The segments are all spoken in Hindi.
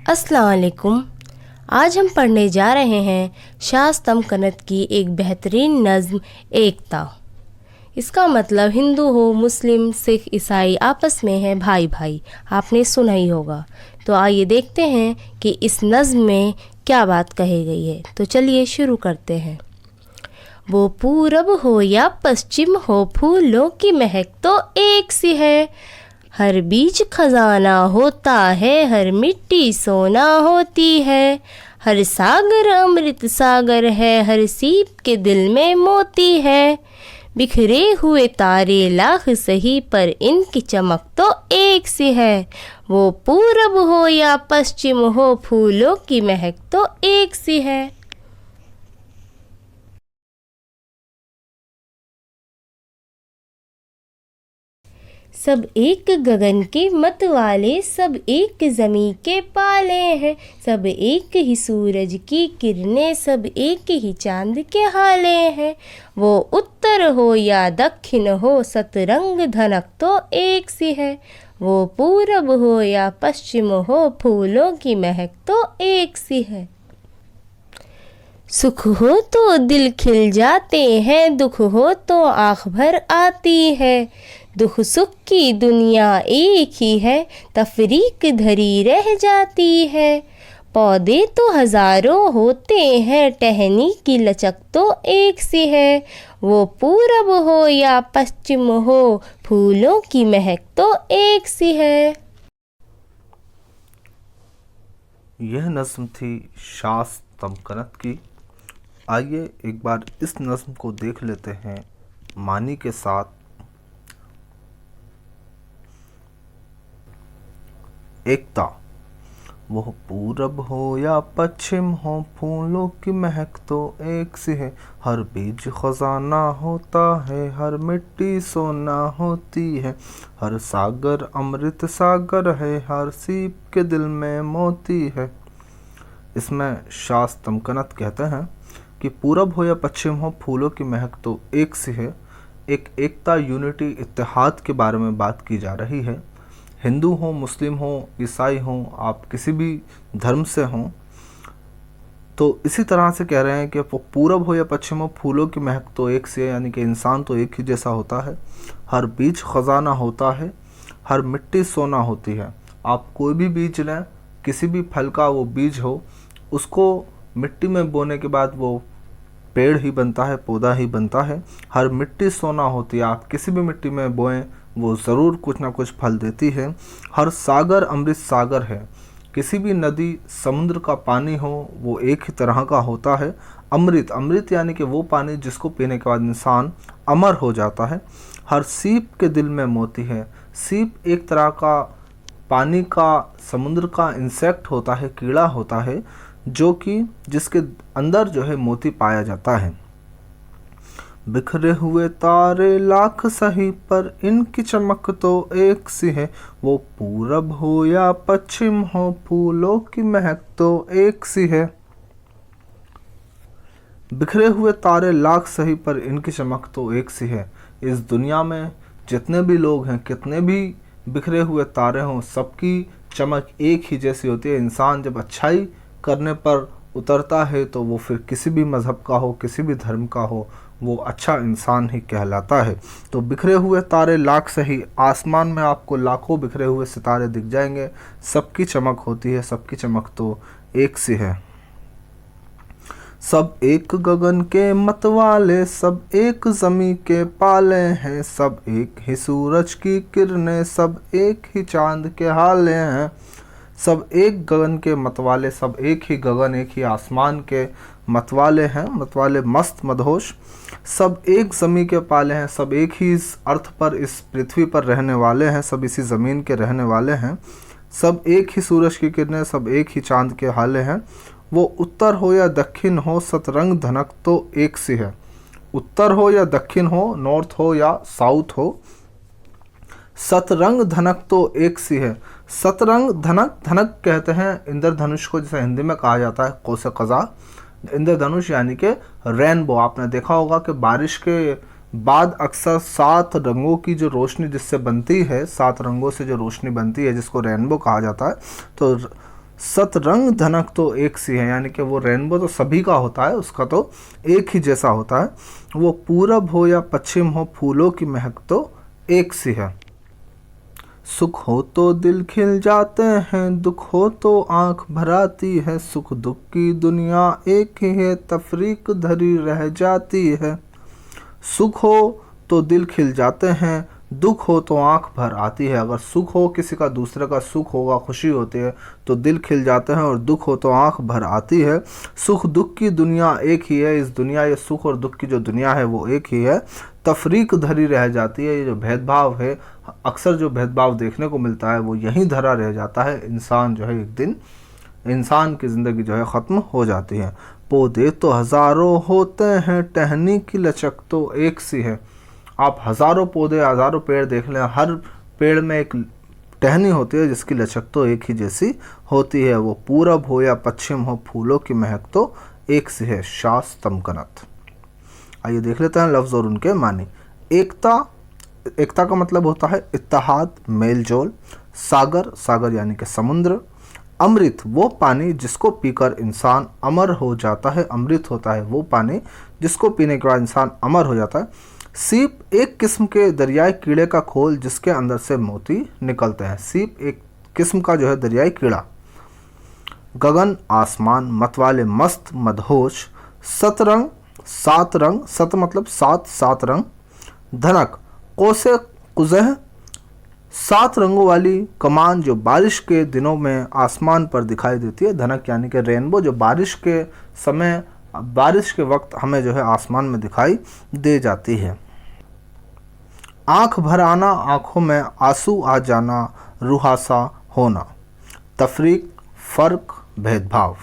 अस्सलाम वालेकुम। आज हम पढ़ने जा रहे हैं शाह तमकनत की एक बेहतरीन नज़्म एकता। इसका मतलब हिंदू हो, मुस्लिम, सिख, ईसाई आपस में हैं भाई भाई। आपने सुना ही होगा। तो आइए देखते हैं कि इस नज़्म में क्या बात कही गई है। तो चलिए शुरू करते हैं। वो पूरब हो या पश्चिम हो, फूलों की महक तो एक सी है। हर बीज खजाना होता है, हर मिट्टी सोना होती है। हर सागर अमृत सागर है, हर सीप के दिल में मोती है। बिखरे हुए तारे लाख सही, पर इनकी चमक तो एक सी है। वो पूरब हो या पश्चिम हो, फूलों की महक तो एक सी है। सब एक गगन के मत वाले, सब एक ज़मीं के पाले हैं। सब एक ही सूरज की किरणें, सब एक ही चांद के हाले हैं। वो उत्तर हो या दक्षिण हो, सतरंग धनक तो एक सी है। वो पूरब हो या पश्चिम हो, फूलों की महक तो एक सी है। सुख हो तो दिल खिल जाते हैं, दुख हो तो आँख भर आती है। दुख सुख की दुनिया एक ही है, तफरीक धरी रह जाती है। पौधे तो हजारों होते हैं, टहनी की लचक तो एक सी है। वो पूरब हो या पश्चिम हो, फूलों की महक तो एक सी है। यह नज़्म थी शाह तमकनत की। आइए एक बार इस नज़्म को देख लेते हैं मानी के साथ। एकता। वह पूरब हो या पश्चिम हो, फूलों की महक तो एक सी है। हर बीज खजाना होता है, हर मिट्टी सोना होती है। हर सागर अमृत सागर है, हर सीप के दिल में मोती है। इसमें शाह तमकनत कहते हैं कि पूरब हो या पश्चिम हो, फूलों की महक तो एक सी है। एक एकता, यूनिटी, इत्तेहाद के बारे में बात की जा रही है। हिंदू हो, मुस्लिम हो, ईसाई हो, आप किसी भी धर्म से हों, तो इसी तरह से कह रहे हैं कि पूरब हो या पश्चिम हो, फूलों की महक तो एक सी है। यानी कि इंसान तो एक ही जैसा होता है। हर बीज खजाना होता है, हर मिट्टी सोना होती है। आप कोई भी बीज लें, किसी भी फल का वो बीज हो, उसको मिट्टी में बोने के बाद वो पेड़ ही बनता है, पौधा ही बनता है। हर मिट्टी सोना होती है। आप किसी भी मिट्टी में बोएं, वो ज़रूर कुछ ना कुछ फल देती है। हर सागर अमृत सागर है। किसी भी नदी, समुद्र का पानी हो, वो एक ही तरह का होता है। अमृत, अमृत यानी कि वो पानी जिसको पीने के बाद इंसान अमर हो जाता है। हर सीप के दिल में मोती है। सीप एक तरह का पानी का, समुद्र का इंसेक्ट होता है, कीड़ा होता है, जो कि जिसके अंदर जो है मोती पाया जाता है। बिखरे हुए तारे लाख सही, पर इनकी चमक तो एक सी है। वो पूरब हो या पश्चिम हो, फूलों की महक तो एक सी है। बिखरे हुए तारे लाख सही, पर इनकी चमक तो एक सी है। इस दुनिया में जितने भी लोग हैं, कितने भी बिखरे हुए तारे हों, सबकी चमक एक ही जैसी होती है। इंसान जब अच्छाई करने पर उतरता है तो वो फिर किसी भी मज़हब का हो, किसी भी धर्म का हो, वो अच्छा इंसान ही कहलाता है। तो बिखरे हुए तारे लाख सही, आसमान में आपको लाखों बिखरे हुए सितारे दिख जाएंगे, सबकी चमक होती है, सबकी चमक तो एक सी है। सब एक गगन के मतवाले, सब एक ज़मीं के पाले हैं। सब एक ही सूरज की किरणें, सब एक ही चांद के हाले हैं। सब एक गगन के मतवाले, सब एक ही गगन, एक ही आसमान के मतवाले हैं। मतवाले मस्त मदहोश। सब एक ज़मीं के पाले हैं, सब एक ही इस अर्थ पर, इस पृथ्वी पर रहने वाले हैं, सब इसी ज़मीन के रहने वाले हैं। सब एक ही सूरज की किरणें, सब एक ही चांद के हाले हैं। वो उत्तर हो या दक्षिण हो, सतरंग धनक तो एक सी है। उत्तर हो या दक्षिण हो, नॉर्थ हो या साउथ हो, सतरंग धनक तो एक सी है। सतरंग धनक, धनक कहते हैं इंद्रधनुष को, जैसे हिंदी में कहा जाता है कौसे कज़ा। इंद्रधनुष यानी कि रेनबो। आपने देखा होगा कि बारिश के बाद अक्सर 7 रंगों की जो रोशनी जिससे बनती है, 7 रंगों से जो रोशनी बनती है, जिसको रेनबो कहा जाता है। तो सतरंग धनक तो एक सी है, यानी कि वो रेनबो तो सभी का होता है, उसका तो एक ही जैसा होता है। वो पूरब हो या पश्चिम हो, फूलों की महक तो एक सी है। सुख हो तो दिल खिल जाते हैं, दुख हो तो आंख भर आती है। सुख दुख की दुनिया एक ही है, तफरीक धरी रह जाती है। सुख हो तो दिल खिल जाते हैं, दुख हो तो आंख भर आती है। अगर सुख हो, किसी का दूसरे का सुख होगा, खुशी होती है, तो दिल खिल जाते हैं, और दुख हो तो आंख भर आती है। सुख दुख की दुनिया एक ही है, इस दुनिया, ये सुख और दुख की जो दुनिया है वो एक ही है। तफरीक धरी रह जाती है, ये जो भेदभाव है, अक्सर जो भेदभाव देखने को मिलता है वो यहीं धरा रह जाता है। इंसान जो है एक दिन, इंसान की ज़िंदगी जो है ख़त्म हो जाती है। पौधे तो हज़ारों होते हैं, टहनी की लचक तो एक सी है। आप हज़ारों पौधे, हज़ारों पेड़ देख लें, हर पेड़ में एक टहनी होती है जिसकी लचक तो एक ही जैसी होती है। वो पूरब हो या पश्चिम हो, फूलों की महक तो एक सी है। शास्तम कनत। आइए देख लेते हैं लफ्ज़ और उनके मानी। एकता, एकता का मतलब होता है इत्तेहाद, मेल जोल। सागर, सागर यानी कि समुद्र। अमृत, वो पानी जिसको पीकर इंसान अमर हो जाता है। अमृत होता है वो पानी जिसको पीने के बाद इंसान अमर हो जाता है। सीप, एक किस्म के दरियाई कीड़े का खोल जिसके अंदर से मोती निकलते हैं। सीप एक किस्म का जो है दरियाई कीड़ा। गगन, आसमान, मतवाले, मस्त, मदहोश। सतरंग, सात रंग, सत मतलब सात, सात रंग। धनक, कोसे कुजह, सात रंगों वाली कमान जो बारिश के दिनों में आसमान पर दिखाई देती है। धनक यानी कि रेनबो, जो बारिश के समय, बारिश के वक्त हमें जो है आसमान में दिखाई दे जाती है। आंख भर आना, आंखों में आंसू आ जाना, रुहासा होना। तफरीक, फर्क, भेदभाव।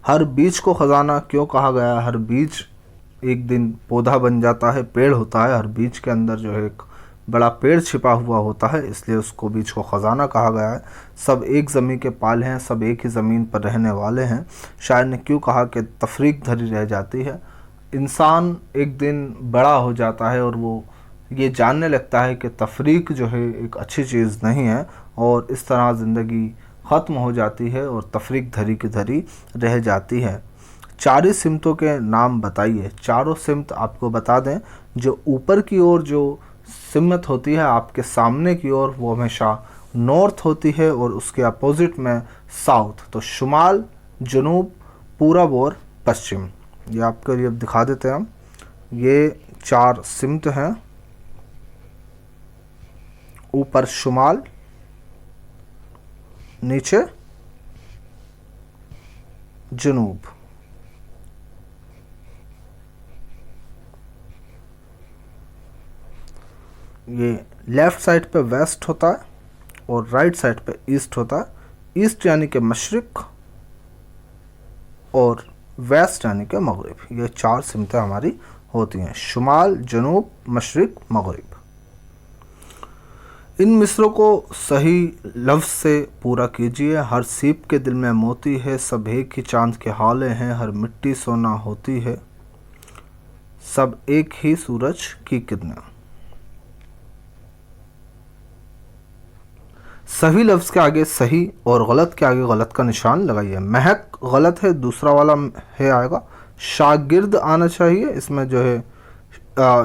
हर बीज को खजाना क्यों कहा गया है? हर बीज एक दिन पौधा बन जाता है, पेड़ होता है। हर बीज के अंदर जो है एक बड़ा पेड़ छिपा हुआ होता है, इसलिए उसको बीज को ख़जाना कहा गया है। सब एक ज़मीन के पाल हैं, सब एक ही ज़मीन पर रहने वाले हैं। शायर ने क्यों कहा कि तफरीक धरी रह जाती है? इंसान एक दिन बड़ा हो जाता है और वो ये जानने लगता है कि तफरीक जो है एक अच्छी चीज़ नहीं है, और इस तरह ज़िंदगी ख़त्म हो जाती है और तफरीक धरी की धरी रह जाती है। चार सिमतों के नाम बताइए। चारों सिमत आपको बता दें, जो ऊपर की ओर जो सिमत होती है आपके सामने की ओर, वो हमेशा नॉर्थ होती है, और उसके अपोजिट में साउथ। तो शुमाल, जनूब, पूरब और पश्चिम। ये आपके लिए दिखा देते हैं हम। ये चार सिमत हैं। ऊपर शुमाल, नीचे जनूब। ये लेफ़्ट साइड पे वेस्ट होता है और राइट साइड पे ईस्ट होता है। ईस्ट यानी कि मशरिक़ और वेस्ट यानी कि मगरिब। ये चार सिमतें हमारी होती हैं, शुमाल, जनूब, मशरिक़, मगरिब। इन मिसरों को सही लफ्ज़ से पूरा कीजिए। हर सीप के दिल में मोती है, सब एक ही चांद के हाले हैं। हर मिट्टी सोना होती है, सब एक ही सूरज की किरणें। सही लफ्ज़ के आगे सही और गलत के आगे गलत का निशान लगाइए। महक गलत है, दूसरा वाला है आएगा। शागिर्द आना चाहिए, इसमें जो है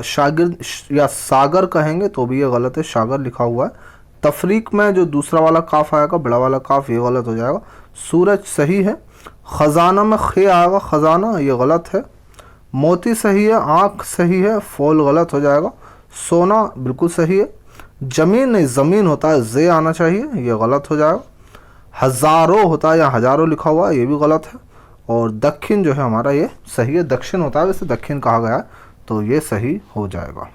शागिर्द या सागर कहेंगे तो भी ये गलत है, शागर लिखा हुआ है। तफरीक में जो दूसरा वाला काफ आएगा, बड़ा वाला काफ, ये गलत हो जाएगा। सूरज सही है। ख़जाना में खे आएगा, ख़जाना, ये गलत है। मोती सही है, आँख सही है, फौल गलत हो जाएगा। सोना बिल्कुल सही है। जमीन नहीं, ज़मीन होता है, जे आना चाहिए, ये गलत हो जाएगा। हज़ारों होता है, या हज़ारों लिखा हुआ है, ये भी गलत है। और दक्षिण जो है हमारा ये सही है, दक्षिण होता है, वैसे दक्षिण कहा गया है, तो ये सही हो जाएगा।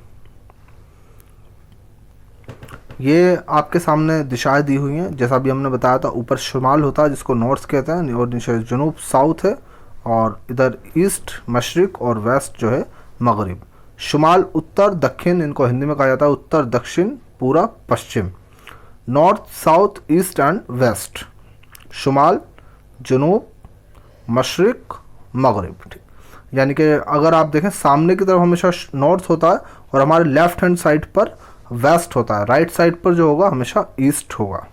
ये आपके सामने दिशाएं दी हुई हैं, जैसा भी हमने बताया था। ऊपर शुमाल होता है जिसको नॉर्थ कहते हैं, और नीचे जनूब साउथ है, और इधर ईस्ट मशरिक और वेस्ट जो है मगरिब। शुमाल उत्तर, दक्षिण इनको हिंदी में कहा जाता है, उत्तर दक्षिण, पूरा पश्चिम। North south east and west. शुमाल, जनूब, मशरिक, मगरिब। ठीक, यानी कि अगर आप देखें सामने की तरफ हमेशा नॉर्थ होता है, और हमारे लेफ्ट हैंड साइड पर वेस्ट होता है, राइट साइड पर जो होगा हमेशा ईस्ट होगा।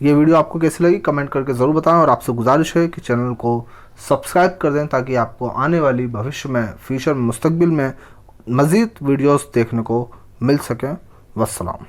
ये वीडियो आपको कैसी लगी कमेंट करके ज़रूर बताएं, और आपसे गुजारिश है कि चैनल को सब्सक्राइब कर दें ताकि आपको आने वाली भविष्य में, फ्यूचर में, मुस्तकबिल में मज़ीद वीडियोस देखने को मिल सकें। वस्सलाम।